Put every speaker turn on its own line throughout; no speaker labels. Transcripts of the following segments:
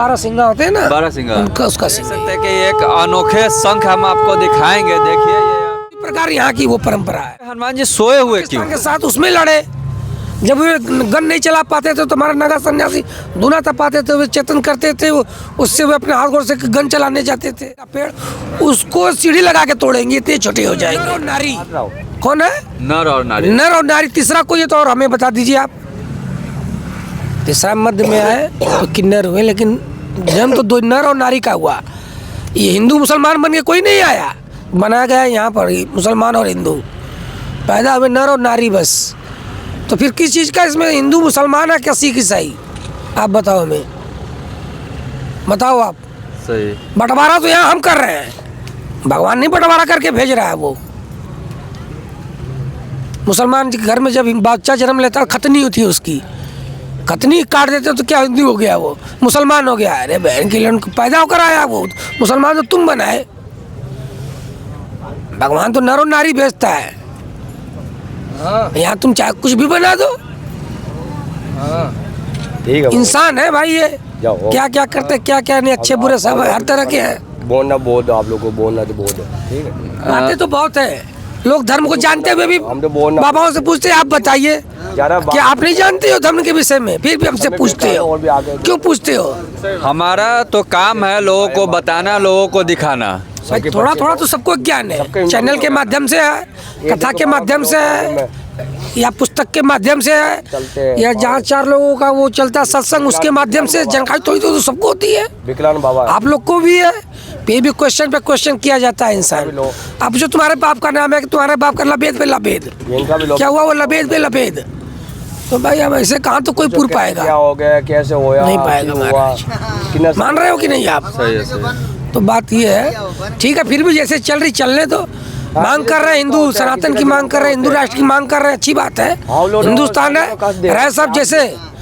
12 सिंगा होते हैं ना,
12 सिंगा
उनका उसका
देख
सिंह
सकते हैं कि एक अनोखे शंख हम आपको दिखाएंगे। देखिए ये
इस प्रकार यहाँ की वो परंपरा है।
हनुमान जी सोए हुए क्यों?
पाकिस्तान के साथ उसमें लड़े, जब वे गन नहीं चला पाते थे तो हमारा नगा सन्यासी दूना तपाते थे, वे चेतन करते थे, उससे वे अपने हाथ गोड़ से गन चलाने जाते थे। पेड़ उसको सीढ़ी लगा के तोड़ेंगे, इतने छोटे हो जाएंगे। नर और नारी कौन है?
नर और नारी।
नर और नारी, तीसरा कोई है तो और हमें बता दीजिए आप। तीसरा मध्य में आए तो किन्नर हुए, लेकिन जन्म तो 2 नर और नारी का हुआ। ये हिंदू मुसलमान बन के कोई नहीं आया, बनाया गया यहाँ पर ही मुसलमान और हिंदू पैदा हुए, नर और नारी बस। तो फिर किस चीज़ का इसमें हिंदू मुसलमान है क्या सिख ईसाई? आप बताओ हमें, बताओ आप।
सही।
बंटवारा तो यहाँ हम कर रहे हैं, भगवान नहीं बंटवारा करके भेज रहा है। वो मुसलमान के घर में जब बच्चा जन्म लेता है, खतनी होती है उसकी, खतनी काट देते तो क्या हिंदू हो गया, वो मुसलमान हो गया? अरे बहन के लिए उनको पैदा होकर आया, वो मुसलमान तो तुम बनाए। भगवान तो नर और नारी भेजता है। यहाँ तुम चाहे कुछ भी बना दो,
ठीक है।
इंसान है भाई ये,
जाओ।
क्या क्या करते क्या क्या नहीं, अच्छे बुरे सब हर तरह के हैं।
बोलना बहुत है, आप लोग को बोलना तो बहुत है, ठीक है।
बातें तो बहुत है, लोग धर्म को जानते हुए भी
हम तो बोलना
बाबाओं से पूछते हैं, आप बताइए क्या आप नहीं जानते हो धर्म के विषय में, फिर भी हमसे पूछते हो,
और भी आगे
क्यों पूछते हो?
हमारा तो काम है लोगों को बताना, लोगों को दिखाना।
भाई थोड़ा थोड़ा तो सबको ज्ञान है, चैनल के माध्यम से है, कथा के माध्यम से है, या पुस्तक के माध्यम से है, या जहाँ 4 लोगों का वो चलता है सत्संग, उसके माध्यम से जानकारी थोड़ी तो सबको होती है।
विकलांग बाबा
आप लोग को भी है, फिर भी क्वेश्चन पे क्वेश्चन किया जाता है इंसान। अब जो तुम्हारे बाप का नाम है कि तुम्हारे बाप का लबेद पे लबेद,
इनका भी लोग
क्या हुआ वो लबेद पे लबेद? तो भाई हम ऐसे कहाँ तो कोई पूर पाएगा,
क्या हो गया, कैसे होया,
नहीं पाएगा
क्यों
महाराज।
कितना
मान रहे हो कि नहीं आप?
सही है, सही है।
तो बात ये है, ठीक है, फिर भी जैसे चल रही चलने दो। मांग कर रहे हैं हिंदू सनातन की, मांग कर रहे हैं हिंदू राष्ट्र की, मांग कर रहे हैं, अच्छी बात है। हिंदुस्तान है, रहे सब जैसे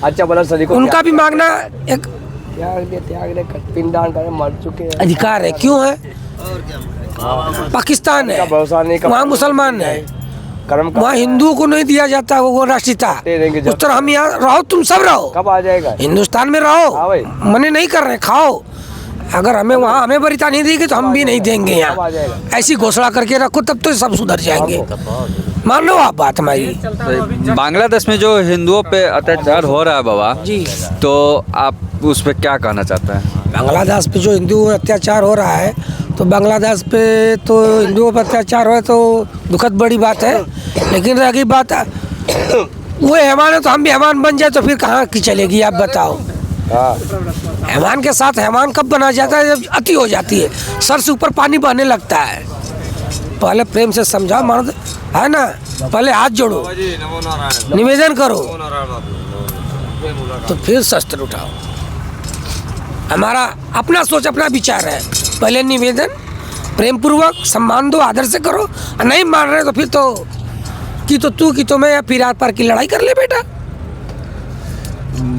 अच्छा भला सभी को
उनका भी मांगना एक
त्याग दे पिंडदान करे, मर चुके हैं,
अधिकार है। क्यों है? पाकिस्तान है,
भरोसा नहीं कर
वहाँ मुसलमान है,
कर्म का
वहाँ हिंदुओं को नहीं दिया जाता वो राष्ट्रीयता। उस तरह हम यहाँ रहो, तुम सब रहो,
कब आ जाएगा?
हिंदुस्तान में
हाँ
रहो,
भाई।
मने नहीं कर रहे, खाओ। अगर हमें वहाँ हमें वरीयता नहीं देगी तो हम भी नहीं देंगे यहाँ। ऐसी घोषणा करके रखो, तब तो सब सुधर जाएंगे। मान लो आप बात हमारी।
बांग्लादेश में जो हिंदुओं पे अत्याचार हो रहा है बाबा
जी,
तो आप उस पर क्या कहना चाहते हैं?
बांग्लादेश पे जो हिंदू अत्याचार हो रहा है, तो बांग्लादेश पे तो हिंदुओं पर अत्याचार हो तो दुखद बड़ी बात है। लेकिन रही बात वो हैवान है तो हम भी हैवान बन जाए तो फिर कहाँ की चलेगी, आप बताओ। हैवान के साथ हैवान कब बना जाता है? जब अति हो जाती है, सर से ऊपर पानी बहने लगता है। पहले प्रेम से समझाओ, मर्द है ना, पहले हाथ जोड़ो, निवेदन करो, तो फिर शस्त्र उठाओ। हमारा अपना सोच अपना विचार है, पहले निवेदन प्रेम पूर्वक सम्मान दो, आदर से करो। नहीं मान रहे तो फिर तो तू की तो मैं, या फिर आर पार की लड़ाई कर ले बेटा।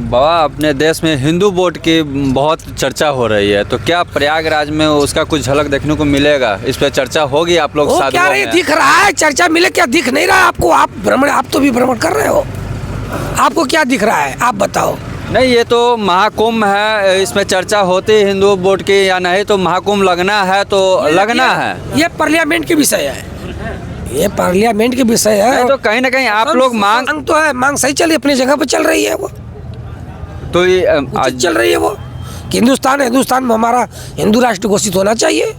बाबा अपने देश में हिंदू वोट की बहुत चर्चा हो रही है, तो क्या प्रयागराज में उसका कुछ झलक देखने को मिलेगा? इस पे चर्चा होगी आप लोग साथ
क्या
में?
दिख रहा है चर्चा मिले, क्या दिख नहीं रहा आपको? आप भ्रमण, आप तो भी भ्रमण कर रहे हो, आपको क्या दिख रहा है आप बताओ?
नहीं, ये तो महाकुंभ है, इसमें चर्चा होती है हिंदू वोट की या नहीं, तो महाकुंभ लगना है तो लगना है।
ये पार्लियामेंट के विषय है, ये पार्लियामेंट के विषय है।
तो कहीं ना कहीं आप लोग मांग
तो है, मांग सही चल रही, अपनी जगह पर चल रही है, वो
तो ये
उचित चल रही है वो कि हिंदुस्तान में हमारा हिंदू राष्ट्र घोषित होना चाहिए।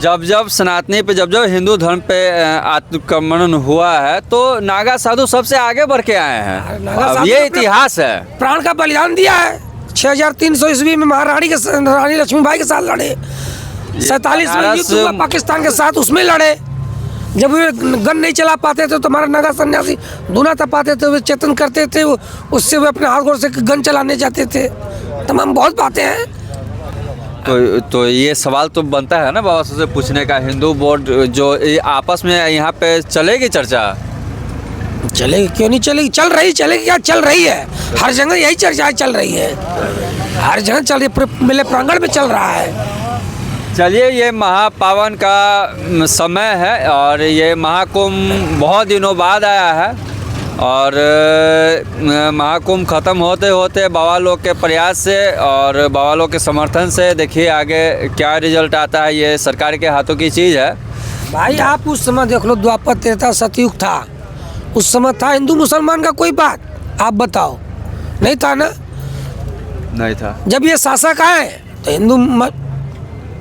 जब सनातनी पे जब हिंदू धर्म पे आक्रमण हुआ है तो नागा साधु सबसे आगे बढ़ के आए हैं। अब ये इतिहास है,
प्राण का बलिदान दिया है। 6300 ईस्वी में महारानी रानी लक्ष्मीबाई के साथ लड़े, 47 में युद्ध हुआ पाकिस्तान के साथ, उसमें लड़े। जब वे गन नहीं चला पाते थे तो हमारा नगा सन्यासी दूना तपाते थे, वे चेतन करते थे, उससे वे अपने हाथ गोड़ से गन चलाने जाते थे। तमाम बहुत बातें हैं।
तो ये सवाल तो बनता है ना बाबा से पूछने का, हिंदू वोट जो आपस में यहाँ पे चलेगी चर्चा?
चलेगी क्यों नहीं चलेगी, चल रही, चलेगी क्या, चल रही है। हर जगह यही चर्चा चल रही है, हर जगह चल रही है, मेले प्रांगण में चल रहा है।
चलिए, ये महापावन का समय है और ये महाकुंभ बहुत दिनों बाद आया है और महाकुंभ ख़त्म होते होते बाबा लोग के प्रयास से और बाबा लोग के समर्थन से देखिए आगे क्या रिजल्ट आता है, ये सरकार के हाथों की चीज़ है।
भाई आप उस समय देख लो, द्वापर त्रेता सतयुग था, उस समय था हिंदू मुसलमान का कोई बात? आप बताओ, नहीं था ना?
नहीं था।
जब ये शासक आए तो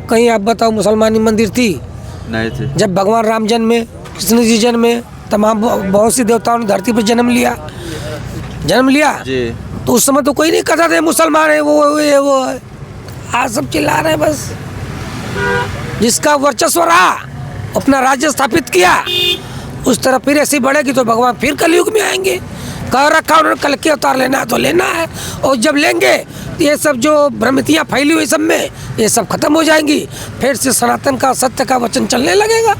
कहीं आप बताओ मुसलमानी मंदिर थी?
नहीं थी।
जब भगवान राम जन्मे, कृष्ण जी जन्मे, तमाम बहुत सी देवताओं ने धरती पर जन्म लिया
जी।
तो उस समय तो कोई नहीं कहता था मुसलमान है वो है। आज सब चिल्ला रहे हैं बस। जिसका वर्चस्व रहा अपना राज्य स्थापित किया, उस तरफ फिर ऐसी बढ़ेगी तो भगवान फिर कलयुग में आएंगे। कह रखा उन्होंने कल के अवतार लेना है तो लेना है, और जब लेंगे तो ये सब जो भ्रमितियाँ फैली हुई सब में ये सब खत्म हो जाएंगी, फिर से सनातन का सत्य का वचन चलने लगेगा,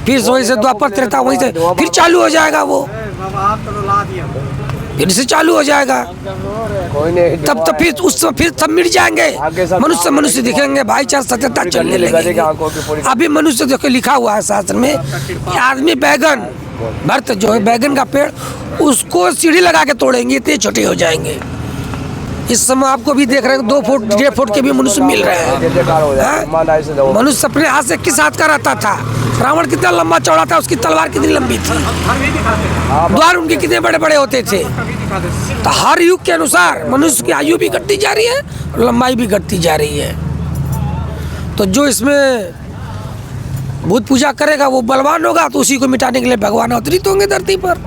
फिर वहीं से द्वापर त्रेता वहीं से फिर चालू हो जाएगा, वो फिर से चालू हो जाएगा।
कोई नहीं,
तब तो फिर उस समय फिर सब मिट जाएंगे, मनुष्य दिखेंगे, भाईचारा सत्यता चलने लगेगी। अभी मनुष्य देखो लिखा हुआ है शास्त्र में, आदमी बैगन भरत जो है बैगन का पेड़, उसको सीढ़ी लगा के तोड़ेंगे, इतने छोटे हो जाएंगे। इस समय आपको भी देख रहे हैं 2 फुट 1.5 फुट के भी मनुष्य मिल रहे हैं। मनुष्य अपने हाथ से किस हाथ का रहता था? रावण कितना लंबा चौड़ा था, उसकी तलवार कितनी लंबी थी, द्वार उनके कितने बड़े बड़े होते थे। तो हर युग के अनुसार मनुष्य की आयु भी घटती जा रही है, लंबाई भी घटती जा रही है। तो जो इसमें भूत पूजा करेगा वो बलवान होगा, तो उसी को मिटाने के लिए भगवान अवतरित होंगे धरती पर।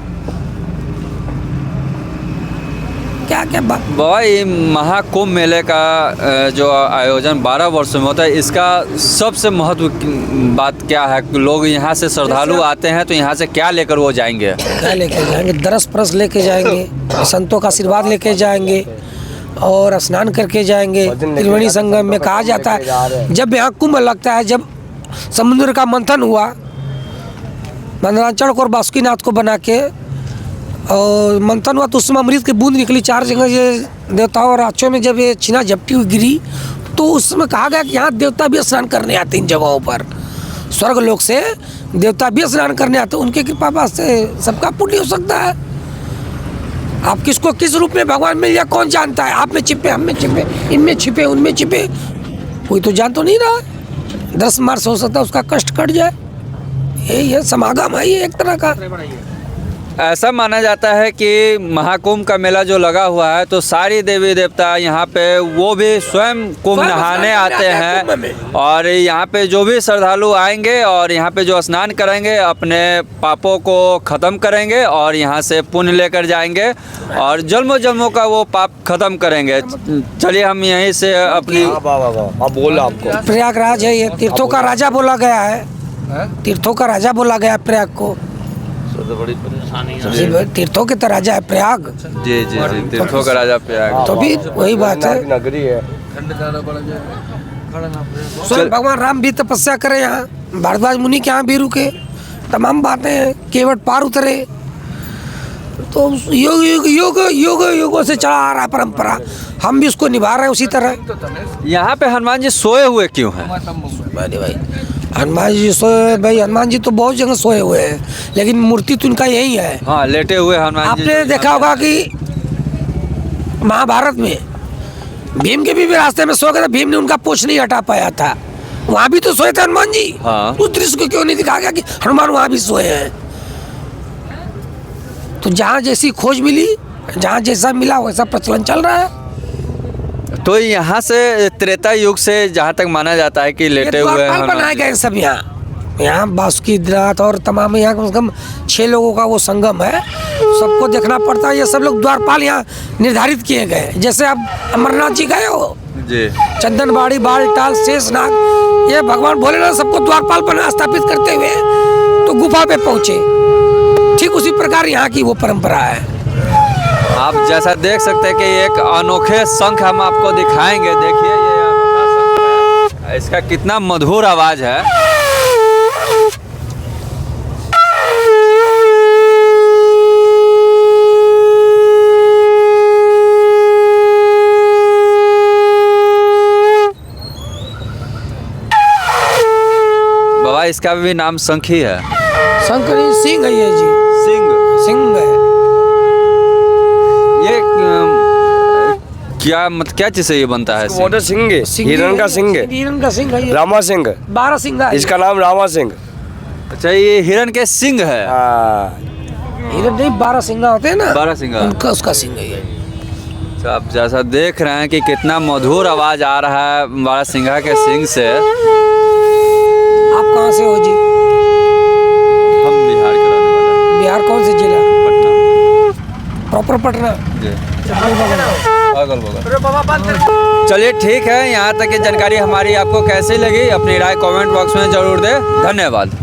क्या क्या
बाबा, ये महाकुंभ मेले का जो आयोजन 12 वर्षों में होता है, इसका सबसे महत्व बात क्या है? लोग यहाँ से श्रद्धालु आते हैं तो यहाँ से क्या लेकर वो जाएंगे?
क्या लेके जाएंगे? दरस परस लेके जाएंगे, संतों का आशीर्वाद लेके जाएंगे और स्नान करके जाएंगे। त्रिवेणी संगम में कहा जाता है जब यहाँ कुंभ लगता है, जब समुद्र का मंथन हुआ मंदराचल और बासुकीनाथ को बना के, और मंथन हुआ तो उसमें अमृत की बूंद निकली 4 जगह। ये देवताओं और राक्षों में जब ये छीना झपटी हुई गिरी तो उसमें कहा गया कि यहाँ देवता भी स्नान करने आते हैं। इन जगहों पर स्वर्ग लोक से देवता भी स्नान करने आते हैं, उनके कृपा पास से सबका पुण्य हो सकता है। आप किसको किस रूप में भगवान मिल जाए कौन जानता है? आप में छिपे, हम में छिपे, इनमें छिपे, उनमें छिपे, कोई तो जान तो नहीं रहा। 10 मार्च हो सकता है उसका कष्ट कट जाए। यही है समागम है ये एक तरह का।
ऐसा माना जाता है कि महाकुंभ का मेला जो लगा हुआ है तो सारी देवी देवता यहाँ पे वो भी स्वयं कुंभ नहाने आते हैं, और यहाँ पे जो भी श्रद्धालु आएंगे और यहाँ पे जो स्नान करेंगे अपने पापों को ख़त्म करेंगे और यहाँ से पुण्य लेकर जाएंगे और जन्मों जन्मों का वो पाप खत्म करेंगे। चलिए हम यहीं से अपनी
बोला आपको
प्रयागराज है, ये तीर्थों का राजा बोला गया है, तीर्थों का राजा बोला गया प्रयाग को।
बड़ी परेशानी
तीर्थों के तो राजा है प्रयाग।
जी जी जी, तीर्थों का राजा प्रयाग।
तो भी वही बात है,
नगरी है।
स्वयं भगवान राम भी तपस्या करे यहाँ, भारद्वाज मुनि के यहाँ भी रुके, तमाम बातें हैं, केवट पार उतरे। तो योग योग योग योग योगों से चला आ रहा है परंपरा, हम भी उसको निभा रहे हैं उसी तरह।
यहाँ पे हनुमान जी सोए हुए क्यों हैं?
भाई हनुमान जी सोए, भाई हनुमान जी तो बहुत जगह सोए हुए हैं, लेकिन मूर्ति तो उनका यही है।
हाँ, लेटे हुए हनुमान जी।
आपने देखा होगा कि महाभारत में भीम के भी रास्ते में सो गए थे, भीम ने उनका पूंछ नहीं हटा पाया था, वहाँ भी तो सोए थे हनुमान जी।
हाँ।
उस दृश्य को क्यों नहीं दिखाया गया कि हनुमान वहाँ भी सोए हैं? तो जहाँ जैसी खोज मिली, जहाँ जैसा मिला वैसा प्रचलन चल रहा है।
तो यहाँ से त्रेता युग से जहाँ तक माना जाता है कि लेटे हुए हैं
बनाए गए सब। यहाँ बासुकीनाथ और तमाम यहाँ कम से कम 6 लोगों का वो संगम है, सबको देखना पड़ता है। ये सब लोग द्वारपाल यहाँ निर्धारित किए गए। जैसे आप अमरनाथ जी गए हो
जी,
चंदनबाड़ी, बालटाल, शेषनाग, ये भगवान भोलेनाथ सबको द्वारपाल बना स्थापित करते हुए तो गुफा पे पहुँचे। ठीक उसी प्रकार यहाँ की वो परंपरा है।
आप जैसा देख सकते हैं कि एक अनोखे शंख हम आपको दिखाएंगे। देखिए ये अनोखा शंख है, इसका कितना मधुर आवाज है। इसका भी नाम शंख ही है।
शंख नहीं, सिंह है ये जी।
सिंह
सिंह है।
क्या चीज़ से ये बनता है
वो तो सिंह है, हिरण का सिंह है,
हिरण का सिंह है ये।
रामा सिंह।
12 सिंह है।
इसका नाम रामा सिंह।
अच्छा, ये हिरण के सिंग है।
हाँ,
हिरण नहीं, 12 सिंह होते हैं ना,
12 सिंगा।
उनका उसका सिंह है ये।
तो आप जैसा देख रहे हैं कि कितना मधुर आवाज आ रहा है 12 सिंघा के सिंग से।
आप कहाँ से हो जी?
हम बिहार के रहने वाले हैं।
बिहार कौन से जिला?
पटना
प्रॉपर पटना।
जी, अगल बगल। चलिए ठीक है, यहाँ तक की जानकारी हमारी आपको कैसी लगी अपनी राय कमेंट बॉक्स में जरूर दें। धन्यवाद।